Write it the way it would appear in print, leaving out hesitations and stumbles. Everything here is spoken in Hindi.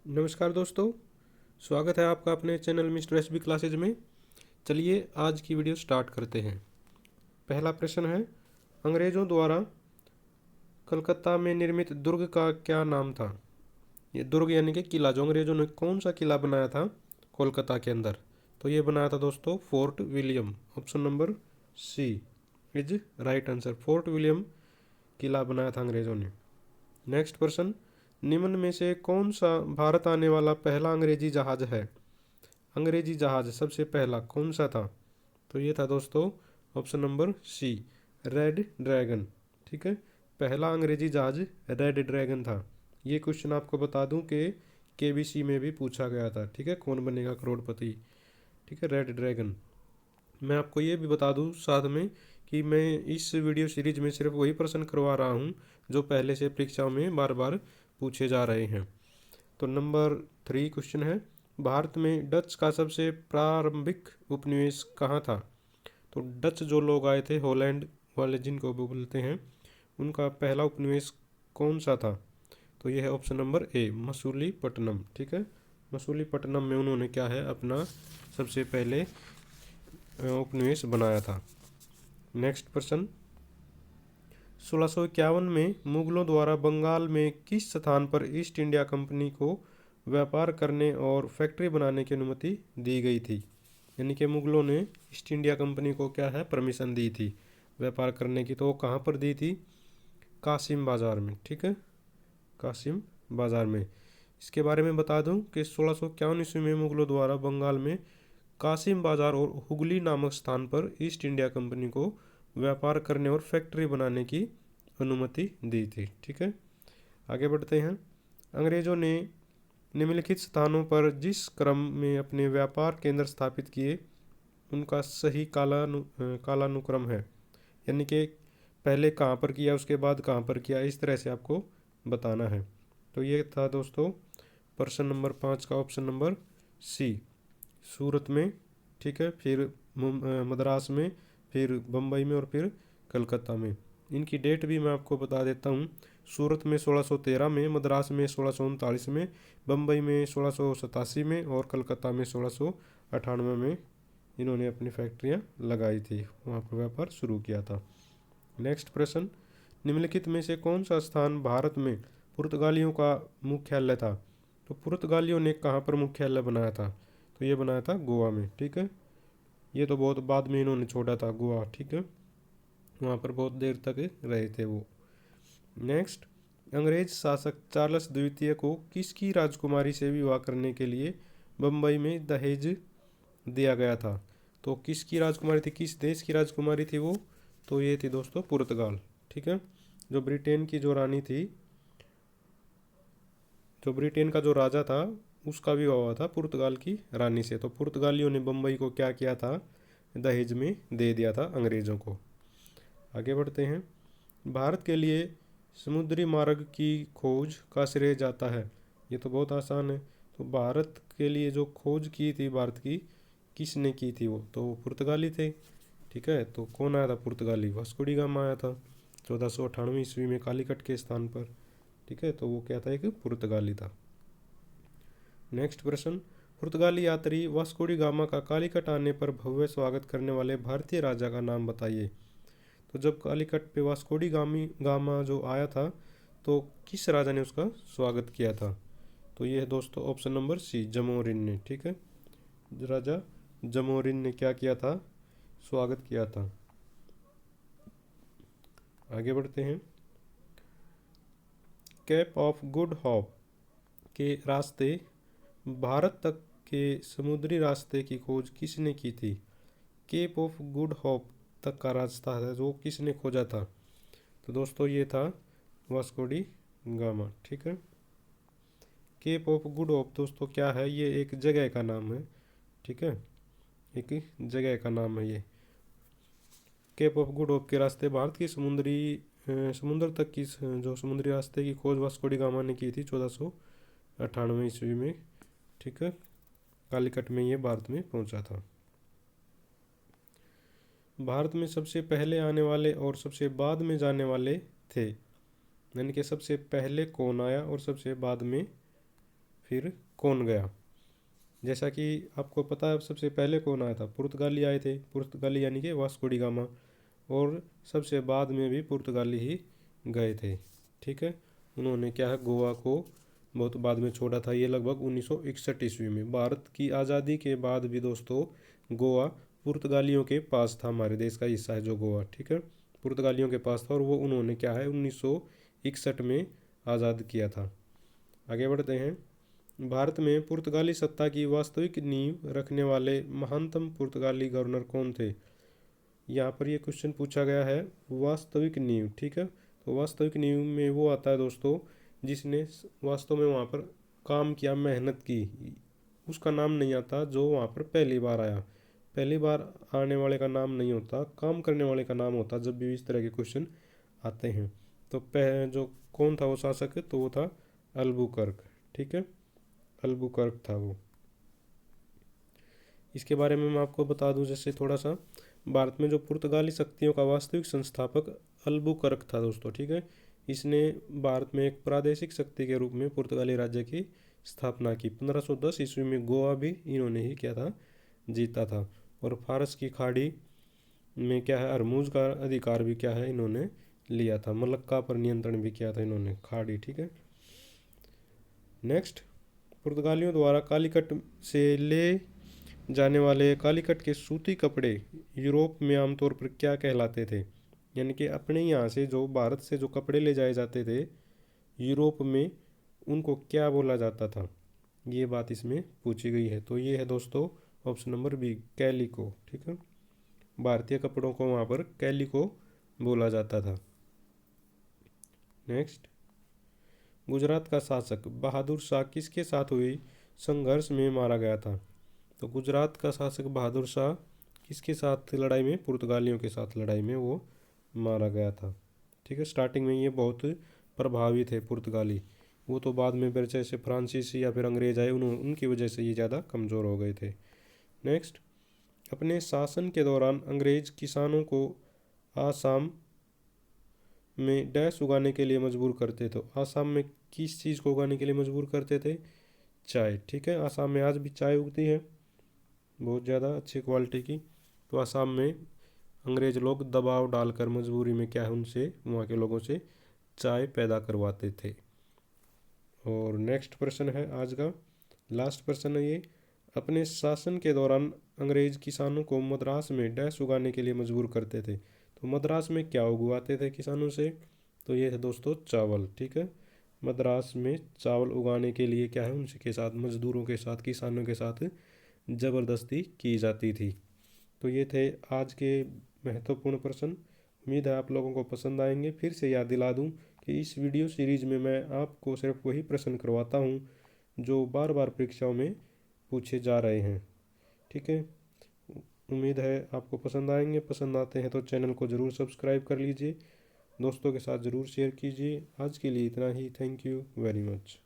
नमस्कार दोस्तों, स्वागत है आपका अपने channel mister S B classes में। चलिए आज की वीडियो स्टार्ट करते हैं। पहला प्रश्न है, अंग्रेज़ों द्वारा कलकत्ता में निर्मित दुर्ग का क्या नाम था। ये दुर्ग यानी कि किला, जो अंग्रेज़ों ने कौन सा किला बनाया था कोलकाता के अंदर, तो ये बनाया था दोस्तों Fort William. Option number C is right answer. Fort William किला बनाया था अंग्रेज़ों ने। नेक्स्ट प्रश्न, निम्न में से कौन सा भारत आने वाला पहला अंग्रेजी जहाज है। अंग्रेजी जहाज सबसे पहला कौन सा था, तो ये था दोस्तों option number C, red dragon. ठीक है, पहला अंग्रेजी जहाज रेड ड्रैगन था। ये क्वेश्चन आपको बता दूं कि केबीसी में भी पूछा गया था। ठीक है, कौन बनेगा करोड़पति। ठीक है, रेड ड्रैगन। मैं आपको ये भी बता दूं साथ में कि मैं इस वीडियो सीरीज में सिर्फ वही प्रश्न करवा रहा हूँ जो पहले से परीक्षाओं में बार बार पूछे जा रहे हैं। तो नंबर 3 क्वेश्चन है, भारत में डच का सबसे प्रारंभिक उपनिवेश कहाँ था। तो डच जो लोग आए थे, हॉलैंड वाले जिनको वो बोलते हैं, उनका पहला उपनिवेश कौन सा था, तो यह है ऑप्शन नंबर ए, मसूलीपट्टनम। ठीक है, मसूलीपट्टनम में उन्होंने क्या है अपना सबसे पहले उपनिवेश बनाया था। नेक्स्ट प्रश्न, 1651 में मुगलों द्वारा बंगाल में किस स्थान पर ईस्ट इंडिया कंपनी को व्यापार करने और फैक्ट्री बनाने की अनुमति दी गई थी। यानी कि मुगलों ने ईस्ट इंडिया कंपनी को क्या है परमिशन दी थी व्यापार करने की, तो वो कहाँ पर दी थी, कासिम बाज़ार में। ठीक है, कासिम बाज़ार में। इसके बारे में बता दूं कि 1651 ईस्वी में मुगलों द्वारा बंगाल में कासिम बाज़ार और हुगली नामक स्थान पर ईस्ट इंडिया कंपनी को व्यापार करने और फैक्ट्री बनाने की अनुमति दी थी। ठीक है, आगे बढ़ते हैं। अंग्रेज़ों ने निम्नलिखित स्थानों पर जिस क्रम में अपने व्यापार केंद्र स्थापित किए उनका सही कालानुक्रम है। यानी कि पहले कहाँ पर किया, उसके बाद कहाँ पर किया, इस तरह से आपको बताना है। तो ये था दोस्तों प्रश्न नंबर 5 का ऑप्शन नंबर सी, सूरत में। ठीक है, फिर मद्रास में, फिर बम्बई में और फिर कलकत्ता में। इनकी डेट भी मैं आपको बता देता हूँ। सूरत में 1613 में, मद्रास में 1639 में, बम्बई में 1687 में और कलकत्ता में 1698 में इन्होंने अपनी फैक्ट्रियाँ लगाई थी, वहाँ पर व्यापार शुरू किया था। नेक्स्ट प्रश्न, निम्नलिखित में से कौन सा स्थान भारत में पुर्तगालियों का मुख्यालय था। तो पुर्तगालियों ने कहाँ पर मुख्यालय बनाया था, तो ये बनाया था गोवा में। ठीक है, ये तो बहुत बाद में इन्होंने छोड़ा था गोवा। ठीक है, वहाँ पर बहुत देर तक रहे थे वो। नेक्स्ट, अंग्रेज शासक चार्ल्स द्वितीय को किसकी राजकुमारी से विवाह करने के लिए बम्बई में दहेज दिया गया था। तो किसकी राजकुमारी थी, किस देश की राजकुमारी थी वो, तो ये थी दोस्तों पुर्तगाल। ठीक है, जो ब्रिटेन की जो रानी थी, जो ब्रिटेन का जो राजा था, उसका विवाह हुआ था पुर्तगाल की रानी से। तो पुर्तगालियों ने बम्बई को क्या किया था, दहेज में दे दिया था अंग्रेज़ों को। आगे बढ़ते हैं। भारत के लिए समुद्री मार्ग की खोज का श्रेय जाता है। ये तो बहुत आसान है। तो भारत के लिए जो खोज की थी भारत की, किसने की थी वो, तो पुर्तगाली थे। ठीक है, तो कौन आया था पुर्तगाली, वास्को डी गामा आया था 1498 ईस्वी में कालीकट के स्थान पर। ठीक है, तो वो क्या था, एक पुर्तगाली था। नेक्स्ट प्रश्न, पुर्तगाली यात्री वास्को डी गामा का कालीकट आने पर भव्य स्वागत करने वाले भारतीय राजा का नाम बताइए। तो जब कालीकट पे वास्को डी गामा जो आया था, तो किस राजा ने उसका स्वागत किया था, तो ये है दोस्तों ऑप्शन नंबर सी, जमोरिन ने। ठीक है, राजा जमोरिन ने क्या किया था, स्वागत किया था। आगे बढ़ते हैं। केप ऑफ गुड होप के रास्ते भारत तक के समुद्री रास्ते की खोज किसने की थी। केप ऑफ गुड होप तक का रास्ता है जो किसने खोजा था, तो दोस्तों ये था वास्को डी गामा। ठीक है, केप ऑफ गुड होप दोस्तों क्या है, ये एक जगह का नाम है। ठीक है, एक जगह का नाम है ये। केप ऑफ गुड होप के रास्ते भारत की समुद्र तक की जो समुद्री रास्ते की खोज वास्को डी गामा ने की थी 1498 ईस्वी में। ठीक है, कालीकट में ये भारत में पहुंचा था। भारत में सबसे पहले आने वाले और सबसे बाद में जाने वाले थे, यानी कि सबसे पहले कौन आया और सबसे बाद में फिर कौन गया। जैसा कि आपको पता है सबसे पहले कौन आया था, पुर्तगाली आए थे, पुर्तगाली यानी कि वास्को डी गामा, और सबसे बाद में भी पुर्तगाली ही गए थे। ठीक है, उन्होंने क्या है गोवा को बहुत बाद में छोड़ा था, ये लगभग 1961 ईस्वी में। भारत की आज़ादी के बाद भी दोस्तों गोवा पुर्तगालियों के पास था, हमारे देश का हिस्सा है जो गोवा, ठीक है, पुर्तगालियों के पास था, और वो उन्होंने क्या है 1961 में आज़ाद किया था। आगे बढ़ते हैं। भारत में पुर्तगाली सत्ता की वास्तविक नींव रखने वाले महानतम पुर्तगाली गवर्नर कौन थे। यहाँ पर ये क्वेश्चन पूछा गया है वास्तविक नींव, ठीक है। तो वास्तविक नींव में वो आता है दोस्तों जिसने वास्तव में वहाँ पर काम किया, मेहनत की, उसका नाम नहीं आता जो वहाँ पर पहली बार आया। पहली बार आने वाले का नाम नहीं होता, काम करने वाले का नाम होता जब भी इस तरह के क्वेश्चन आते हैं। तो जो कौन था वो शासक, तो वो था अल्बुकर्क, ठीक है, अल्बुकर्क था वो। इसके बारे में मैं आपको बता दूं जैसे थोड़ा सा, भारत में जो पुर्तगाली शक्तियों का वास्तविक संस्थापक अल्बुकर्क था दोस्तों, ठीक है। इसने भारत में एक प्रादेशिक शक्ति के रूप में पुर्तगाली राज्य की स्थापना की। 1510 ईस्वी में गोवा भी इन्होंने ही क्या था, जीता था। और फारस की खाड़ी में क्या है हरमुज का अधिकार भी क्या है इन्होंने लिया था। मलक्का पर नियंत्रण भी किया था इन्होंने, खाड़ी, ठीक है। नेक्स्ट, पुर्तगालियों द्वारा कालीकट से ले जाने वाले कालीकट के सूती कपड़े यूरोप में आमतौर पर क्या कहलाते थे। यानी कि अपने यहाँ से जो भारत से जो कपड़े ले जाए जाते थे यूरोप में, उनको क्या बोला जाता था, ये बात इसमें पूछी गई है। तो ये है दोस्तों ऑप्शन नंबर बी, कैलिको, ठीक है। भारतीय कपड़ों को वहाँ पर कैलिको बोला जाता था। नेक्स्ट, गुजरात का शासक बहादुर शाह किसके साथ हुई संघर्ष में मारा गया था। तो गुजरात का शासक बहादुर शाह किसके साथ लड़ाई में, पुर्तगालियों के साथ लड़ाई में वो मारा गया था, ठीक है। स्टार्टिंग में ये बहुत प्रभावी थे पुर्तगाली, वो तो बाद में फिर जैसे फ्रांसीसी या फिर अंग्रेज आए उनकी वजह से ये ज़्यादा कमज़ोर हो गए थे। नेक्स्ट, अपने शासन के दौरान अंग्रेज किसानों को आसाम में डैश उगाने के लिए मजबूर करते। तो आसाम में किस चीज़ को उगाने के लिए मजबूर करते थे, चाय, ठीक है। आसाम में आज भी चाय उगती है बहुत ज़्यादा अच्छी क्वालिटी की। तो आसाम में अंग्रेज लोग दबाव डालकर मजबूरी में क्या है उनसे, वहाँ के लोगों से चाय पैदा करवाते थे। और नेक्स्ट प्रश्न है आज का लास्ट प्रश्न है ये, अपने शासन के दौरान अंग्रेज किसानों को मद्रास में डैश उगाने के लिए मजबूर करते थे। तो मद्रास में क्या उगवाते थे किसानों से, तो ये है दोस्तों चावल, ठीक है। मद्रास में चावल उगाने के लिए क्या है उनके साथ, मजदूरों के साथ, किसानों के साथ ज़बरदस्ती की जाती थी। तो ये थे आज के महत्वपूर्ण प्रश्न। उम्मीद है आप लोगों को पसंद आएंगे। फिर से याद दिला दूं कि इस वीडियो सीरीज में मैं आपको सिर्फ वही प्रश्न करवाता हूं जो बार बार परीक्षाओं में पूछे जा रहे हैं, ठीक है। उम्मीद है आपको पसंद आएंगे। पसंद आते हैं तो चैनल को ज़रूर सब्सक्राइब कर लीजिए, दोस्तों के साथ ज़रूर शेयर कीजिए। आज के लिए इतना ही। Thank you very much.